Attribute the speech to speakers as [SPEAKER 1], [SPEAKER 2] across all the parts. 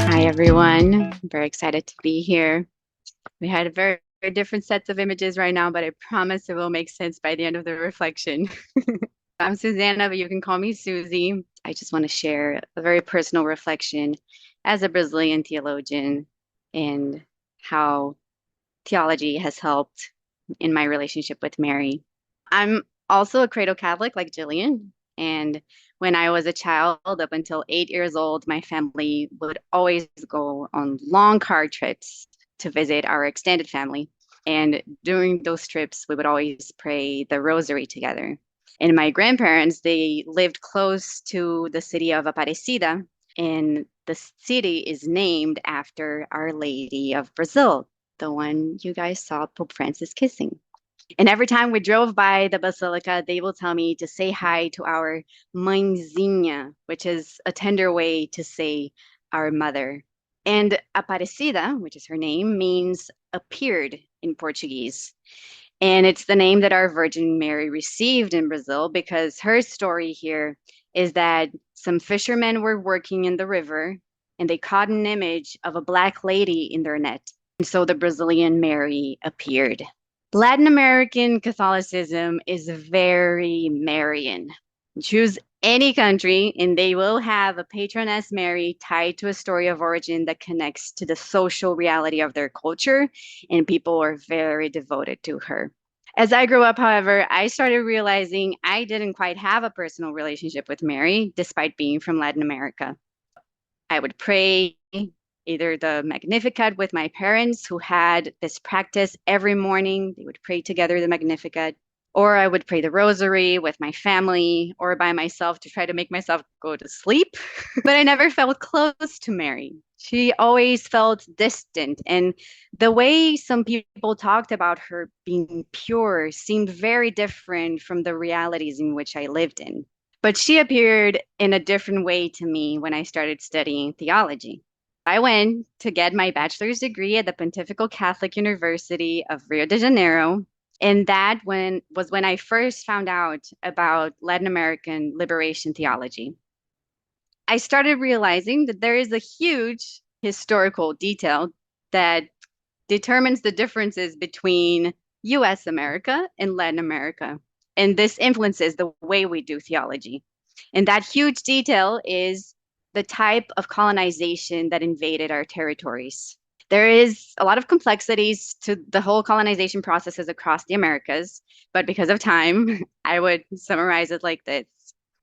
[SPEAKER 1] Hi, everyone. I'm very excited to be here. We had a very different sets of images right now, but I promise it will make sense by the end of the reflection. I'm Susanna, but you can call me Susie. I just want to share a very personal reflection as a Brazilian theologian and how theology has helped in my relationship with Mary. I'm also a cradle Catholic like Jillian, and when I was a child, up until 8 years old, my family would always go on long car trips to visit our extended family. And during those trips, we would always pray the rosary together. And my grandparents, they lived close to the city of Aparecida, and the city is named after Our Lady of Brazil, the one you guys saw Pope Francis kissing. And every time we drove by the basilica, they will tell me to say hi to our mãezinha, which is a tender way to say our mother. And Aparecida, which is her name, means appeared in Portuguese. And it's the name that our Virgin Mary received in Brazil because her story here is that some fishermen were working in the river and they caught an image of a black lady in their net. And so the Brazilian Mary appeared. Latin American Catholicism is very Marian. Choose any country, and they will have a patroness Mary tied to a story of origin that connects to the social reality of their culture, and people are very devoted to her. As I grew up, however, I started realizing I didn't quite have a personal relationship with Mary, despite being from Latin America. I would pray either the Magnificat with my parents, who had this practice every morning. They would pray together the Magnificat, or I would pray the Rosary with my family or by myself to try to make myself go to sleep. But I never felt close to Mary. She always felt distant, and the way some people talked about her being pure seemed very different from the realities in which I lived in. But she appeared in a different way to me when I started studying theology. I went to get my bachelor's degree at the Pontifical Catholic University of Rio de Janeiro. And that was when I first found out about Latin American liberation theology. I started realizing that there is a huge historical detail that determines the differences between US America and Latin America. And this influences the way we do theology. And that huge detail is the type of colonization that invaded our territories. There is a lot of complexities to the whole colonization processes across the Americas, but because of time, I would summarize it like this.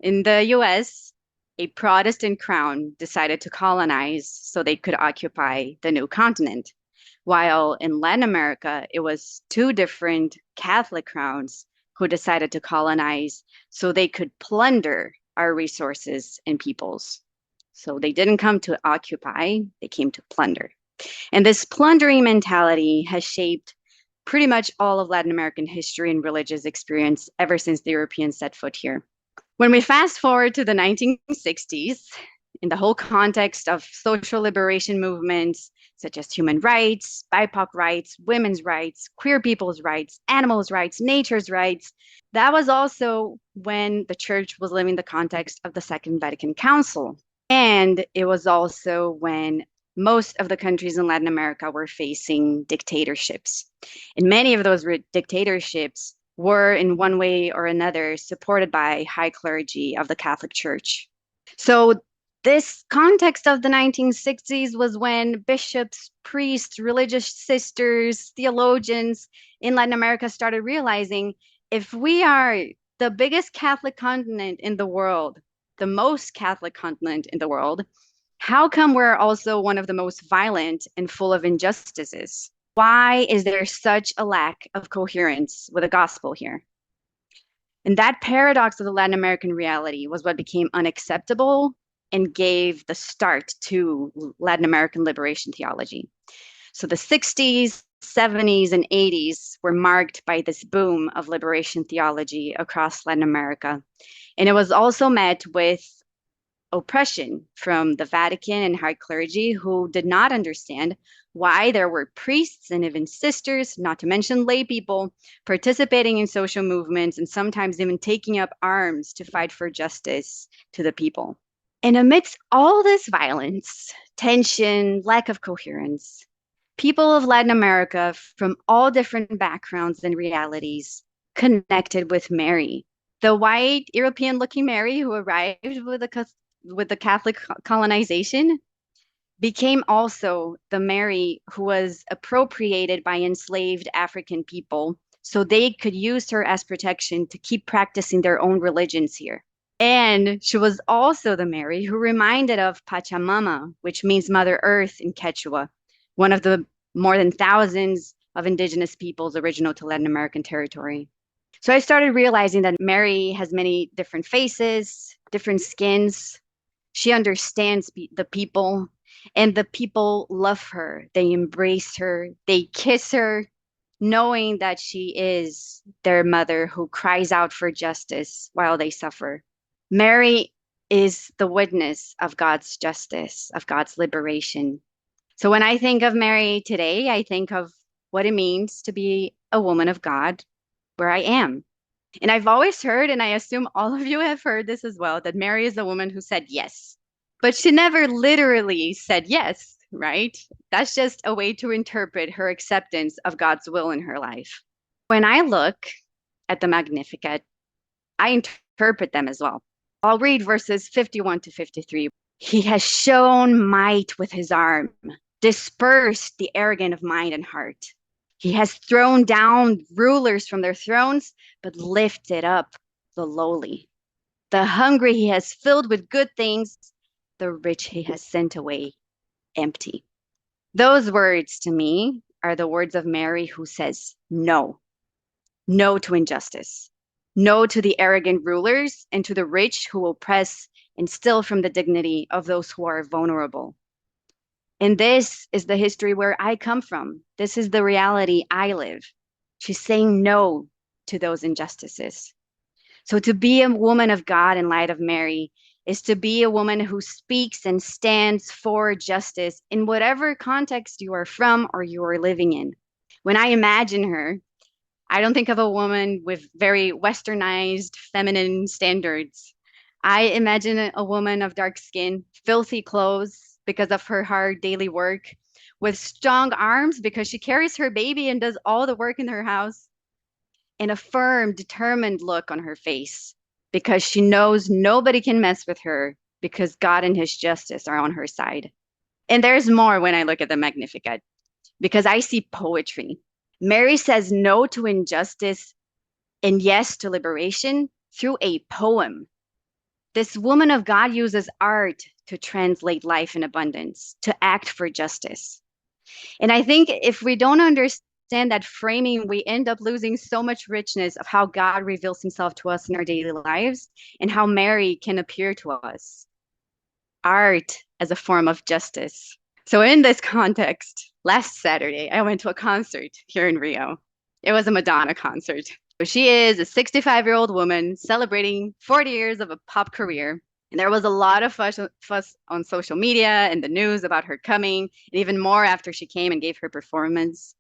[SPEAKER 1] In the US, a Protestant crown decided to colonize so they could occupy the new continent, while in Latin America, it was two different Catholic crowns who decided to colonize so they could plunder our resources and peoples. So they didn't come to occupy, they came to plunder. And this plundering mentality has shaped pretty much all of Latin American history and religious experience ever since the Europeans set foot here. When we fast forward to the 1960s, in the whole context of social liberation movements such as human rights, BIPOC rights, women's rights, queer people's rights, animals' rights, nature's rights, that was also when the church was living the context of the Second Vatican Council. And it was also when most of the countries in Latin America were facing dictatorships. And many of those dictatorships were, in one way or another, supported by high clergy of the Catholic Church. So this context of the 1960s was when bishops, priests, religious sisters, theologians in Latin America started realizing if we are the biggest Catholic continent in the world, the most Catholic continent in the world, how come we're also one of the most violent and full of injustices? Why is there such a lack of coherence with the gospel here? And that paradox of the Latin American reality was what became unacceptable and gave the start to Latin American liberation theology. So the 60s, 70s, and 80s were marked by this boom of liberation theology across Latin America. And it was also met with oppression from the Vatican and high clergy who did not understand why there were priests and even sisters, not to mention lay people, participating in social movements and sometimes even taking up arms to fight for justice to the people. And amidst all this violence, tension, lack of coherence, people of Latin America from all different backgrounds and realities connected with Mary, the white European-looking Mary who arrived with the Catholic colonization, became also the Mary who was appropriated by enslaved African people so they could use her as protection to keep practicing their own religions here. And she was also the Mary who reminded of Pachamama, which means Mother Earth in Quechua, one of the more than thousands of indigenous peoples original to Latin American territory. So I started realizing that Mary has many different faces, different skins. She understands the people, and the people love her. They embrace her, they kiss her, knowing that she is their mother who cries out for justice while they suffer. Mary is the witness of God's justice, of God's liberation. So when I think of Mary today, I think of what it means to be a woman of God where I am. And I've always heard, and I assume all of you have heard this as well, that Mary is a woman who said yes. But she never literally said yes, right? That's just a way to interpret her acceptance of God's will in her life. When I look at the Magnificat, I interpret them as well. I'll read verses 51 to 53. He has shown might with his arm, dispersed the arrogant of mind and heart. He has thrown down rulers from their thrones, but lifted up the lowly. The hungry he has filled with good things, the rich he has sent away empty. Those words to me are the words of Mary who says no. No to injustice. No to the arrogant rulers and to the rich who oppress and steal from the dignity of those who are vulnerable. And this is the history where I come from. This is the reality I live. She's saying no to those injustices. So to be a woman of God in light of Mary is to be a woman who speaks and stands for justice in whatever context you are from or you are living in. When I imagine her, I don't think of a woman with very westernized feminine standards. I imagine a woman of dark skin, filthy clothes because of her hard daily work, with strong arms because she carries her baby and does all the work in her house, and a firm, determined look on her face because she knows nobody can mess with her because God and his justice are on her side. And there's more when I look at the Magnificat because I see poetry. Mary says no to injustice and yes to liberation through a poem. This woman of God uses art to translate life in abundance, to act for justice. And I think if we don't understand that framing, we end up losing so much richness of how God reveals himself to us in our daily lives and how Mary can appear to us. Art as a form of justice. So in this context, last Saturday, I went to a concert here in Rio. It was a Madonna concert. She is a 65-year-old woman celebrating 40 years of a pop career. And there was a lot of fuss on social media and the news about her coming, and even more after she came and gave her performance.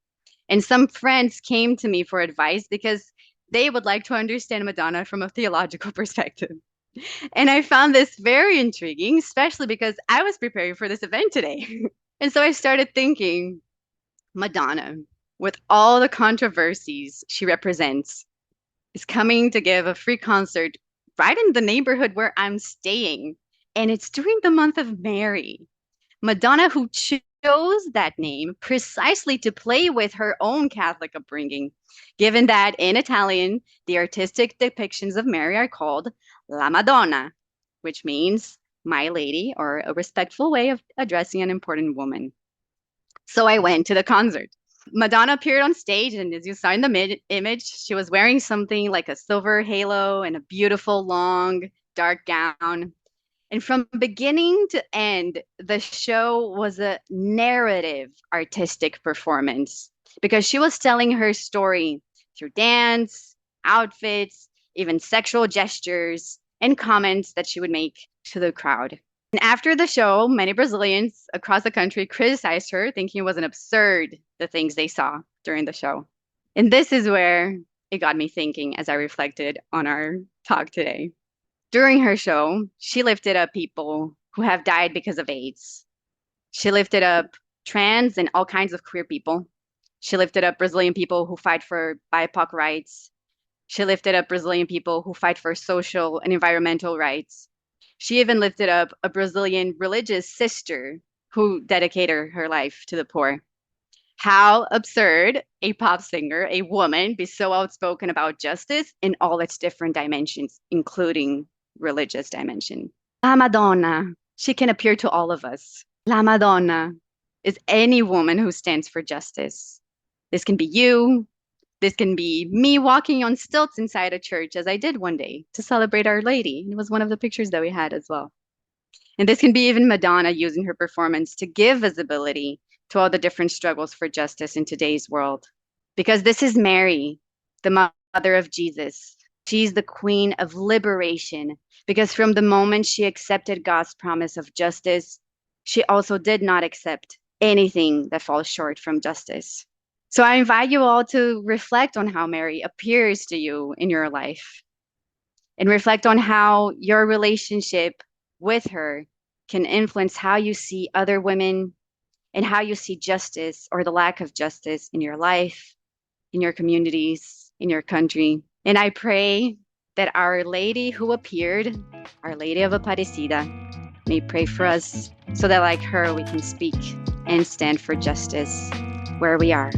[SPEAKER 1] And some friends came to me for advice because they would like to understand Madonna from a theological perspective. And I found this very intriguing, especially because I was preparing for this event today. And so I started thinking, Madonna, with all the controversies she represents, is coming to give a free concert right in the neighborhood where I'm staying. And it's during the month of Mary. Madonna, who chose that name precisely to play with her own Catholic upbringing, given that in Italian, the artistic depictions of Mary are called La Madonna, which means my lady, or a respectful way of addressing an important woman. So I went to the concert. Madonna appeared on stage, and as you saw in the image, she was wearing something like a silver halo and a beautiful, long, dark gown. And from beginning to end, the show was a narrative artistic performance because she was telling her story through dance, outfits, even sexual gestures, and comments that she would make to the crowd. And after the show, many Brazilians across the country criticized her, thinking it was an absurd, the things they saw during the show. And this is where it got me thinking as I reflected on our talk today. During her show, she lifted up people who have died because of AIDS. She lifted up trans and all kinds of queer people. She lifted up Brazilian people who fight for BIPOC rights. She lifted up Brazilian people who fight for social and environmental rights. She even lifted up a Brazilian religious sister who dedicated her life to the poor. How absurd a pop singer, a woman, be so outspoken about justice in all its different dimensions, including religious dimension. La Madonna, she can appear to all of us. La Madonna is any woman who stands for justice. This can be you. This can be me walking on stilts inside a church, as I did one day to celebrate Our Lady. It was one of the pictures that we had as well. And this can be even Madonna using her performance to give visibility to all the different struggles for justice in today's world. Because this is Mary, the mother of Jesus. She's the queen of liberation, because from the moment she accepted God's promise of justice, she also did not accept anything that falls short from justice. So I invite you all to reflect on how Mary appears to you in your life and reflect on how your relationship with her can influence how you see other women and how you see justice or the lack of justice in your life, in your communities, in your country. And I pray that Our Lady who appeared, Our Lady of Aparecida, may pray for us so that like her we can speak and stand for justice where we are.